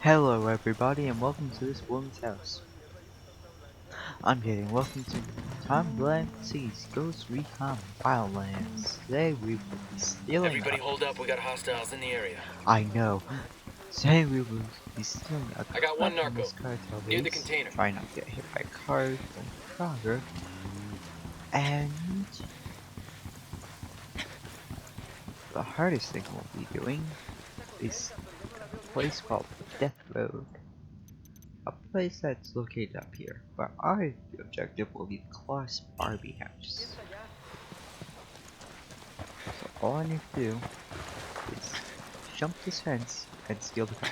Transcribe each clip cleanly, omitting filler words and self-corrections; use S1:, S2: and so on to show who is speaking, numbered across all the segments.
S1: Hello everybody and welcome to this woman's house. I'm kidding, welcome to Tom Clancy's Ghost Recon Wildlands. Today we will be stealing
S2: Everybody hold up, we got hostiles in the area.
S1: I know. Today we will be stealing a
S2: I got
S1: car
S2: one
S1: from
S2: narco,
S1: this cartel
S2: near the
S1: base.
S2: container.
S1: Try not to get hit by cars from Frogger. And the hardest thing we'll be doing is a place called Death Road. A place that's located up here, where our objective will be the Class Barbie house. So all I need to do is jump this fence and steal the car,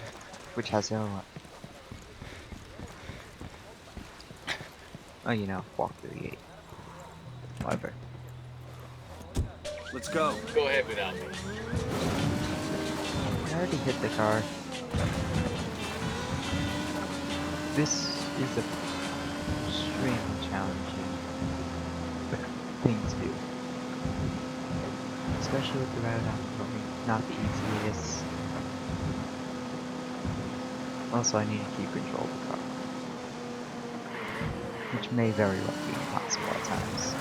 S1: which has no luck. Oh, you know, walk through the gate. Whatever.
S3: Let's go.
S2: Go ahead without me.
S1: I already hit the car. This is a extremely challenging thing to do, especially with the route I'm going. Not the easiest. Also, I need to keep control of the car, which may very well be impossible at times.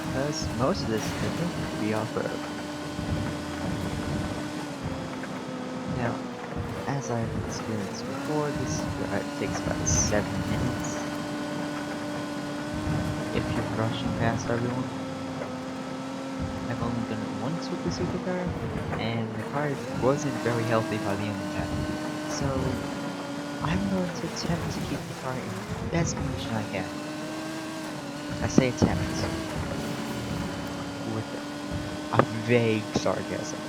S1: Because most of this I think could be off-road. Now, as I've experienced before, this ride takes about 7 minutes. If you're rushing past everyone. I've only done it once with the supercar, and the car wasn't very healthy by the end of that. So, I'm going to attempt to keep the car in the best condition I can. I say attempt with a vague sarcasm,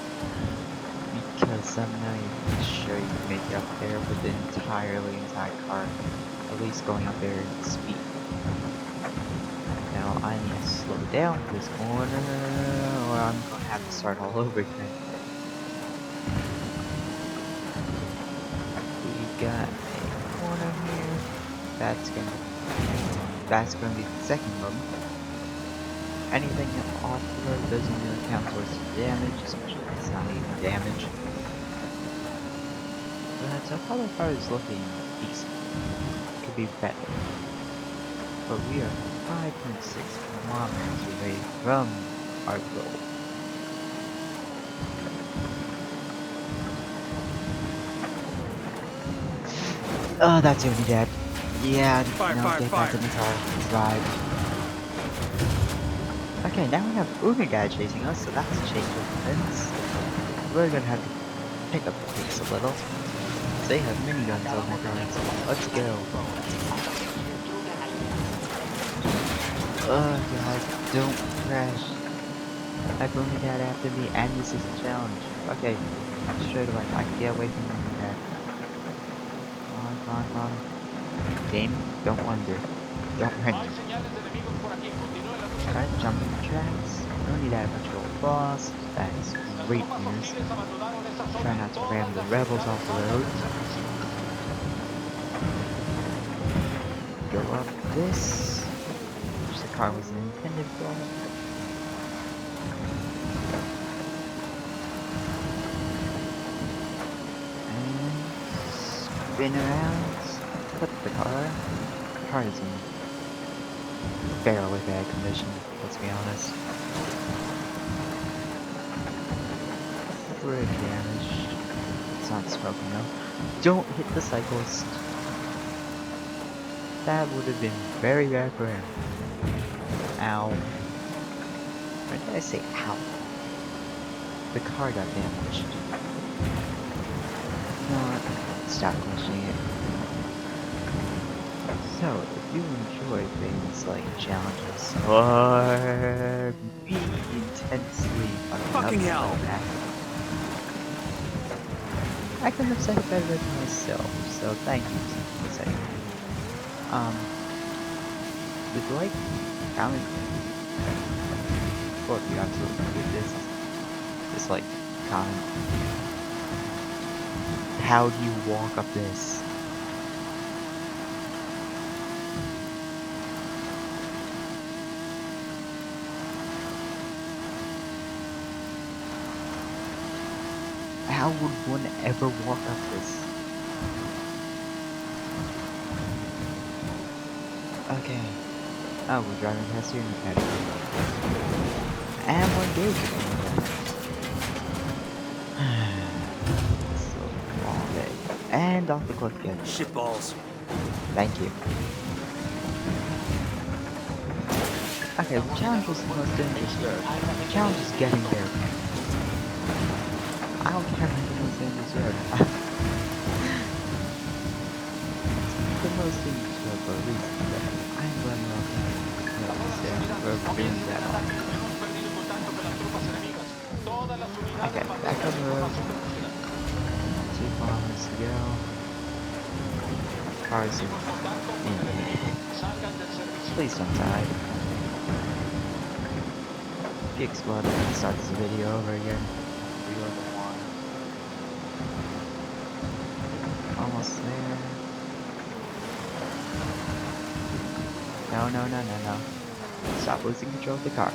S1: because I'm not even sure you can make it up there with the entirely intact car, at least going up there in speed. Now I need to slow down this corner, or I'm gonna have to start all over again. We got a corner here. That's gonna be the second one. Anything off the road doesn't really count towards damage, especially if it's not even damage. But so far the car is looking decent. Could be better. But we are 5.6 kilometers away from our goal. Oh, that's only dead. Yeah, no, get back in the car. Drive. Okay, now we have Uga guy chasing us, so that's a change of events. We're gonna have to pick up the pace a little. They have miniguns on their guns. Let's go. Oh god, don't crash. I've only got after me, and this is a challenge. Okay, straight away, I can get away from that. Come on, come on. Game, don't wonder. Don't render. Alright, jumping the tracks. No need to have control boss. That is great news. Try not to ram the rebels off the road. Go up this, which the car wasn't intended for. And spin around, flip the car. The car is in fairly bad condition, let's be honest. Pretty damaged. It's not smoking though. Don't hit the cyclist. That would have been very bad for him. Ow. When did I say ow? The car got damaged. Stop glitching it. So, if you enjoy things like challenges or be intensely
S3: Fucking hell!
S1: I could have said it better than myself, so thank you for saying it. Would you like comment? Or if you absolutely do this, just like comment. How do you walk up this? How would one ever walk up this? Okay. Oh, we're driving past here in the paddock. And we're engaged. So long day. And off the cliff again.
S3: Shitballs.
S1: Thank you. Okay, the challenge was the most dangerous road. The challenge is getting there. I don't care about the most dangerous road. The most dangerous road for a reason, but I'm running off we're doing that on. Okay, back on the road. 2 kilometers to go. Cars are in. Please don't die. If you explode, I can start this video over again. Reload the one. Almost there. No, no, no, no, no. Stop losing control of the car.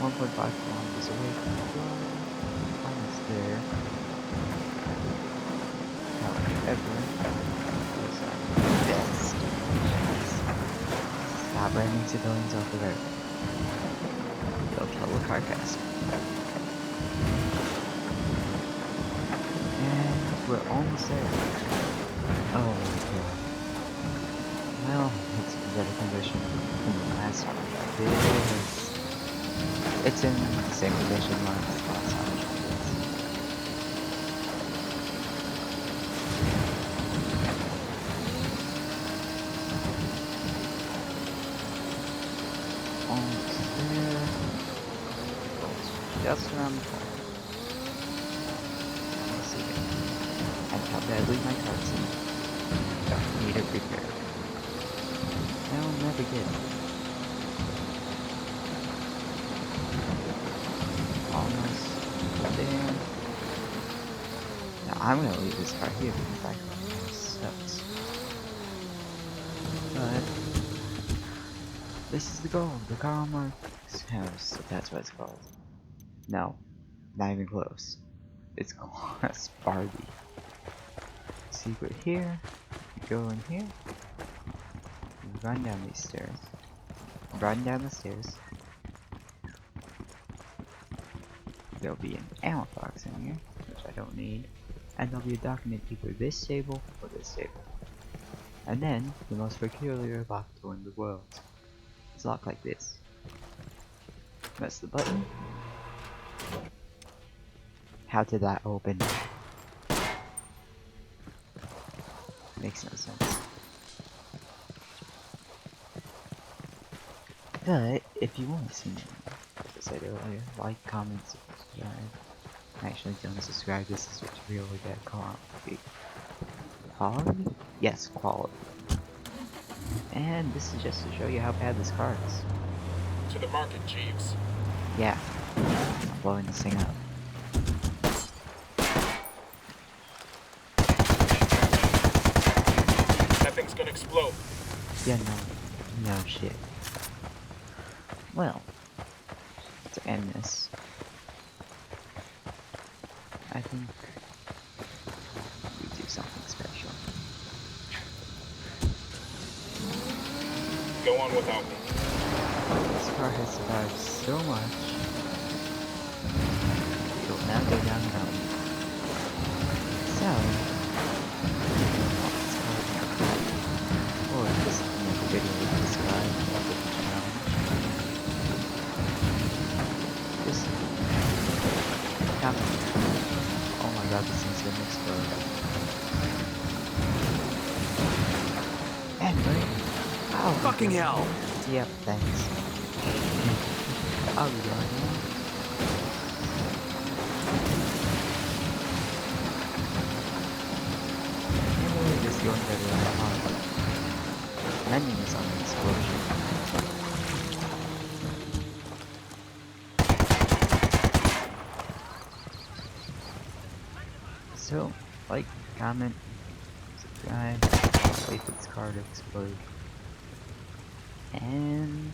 S1: 1.5 kilometers away from the road. Almost there. However, yes. Stop ramming civilians off the road. They'll kill the car fast. And we're almost there. Oh my god. Well, it's in better condition than the last one. It's in the same condition as last time. Almost there. Just around the corner. Let's see. And how badly my car's in. Don't need it repaired. No, never did. Almost there. Now I'm gonna leave this car here because I know it sucks. But this is the goal, the car marks house, if that's what it's called. No, not even close. It's called a Barbie. Secret here. You go in here. You run down these stairs. Run down the stairs. There'll be an ammo box in here, which I don't need. And there'll be a document either this table or this table. And then, the most peculiar locked door in the world. It's locked like this. Press the button. How did that open? Makes no sense. But, if you want to see more, like I said earlier, like, comment, subscribe. Actually, don't subscribe, this is what's really bad quality. Quality? Yes, quality. And this is just to show you how bad this car is.
S2: To the market, Jeeves.
S1: Yeah, I'm blowing this thing up.
S2: That thing's gonna explode.
S1: Yeah, no shit. Well, to end this, I think we do something special.
S2: Go on without me.
S1: This car has survived so much. It will now go down the mountain. So, or just make a video with this guy with the challenge. Just comment. Oh my god, this thing's gonna explode. Anyway,
S3: Fucking hell!
S1: Yep, thanks. I'll be going now. Anyway, just going to the landing is on the explosion. So, like, comment, subscribe, wait for this car to explode. And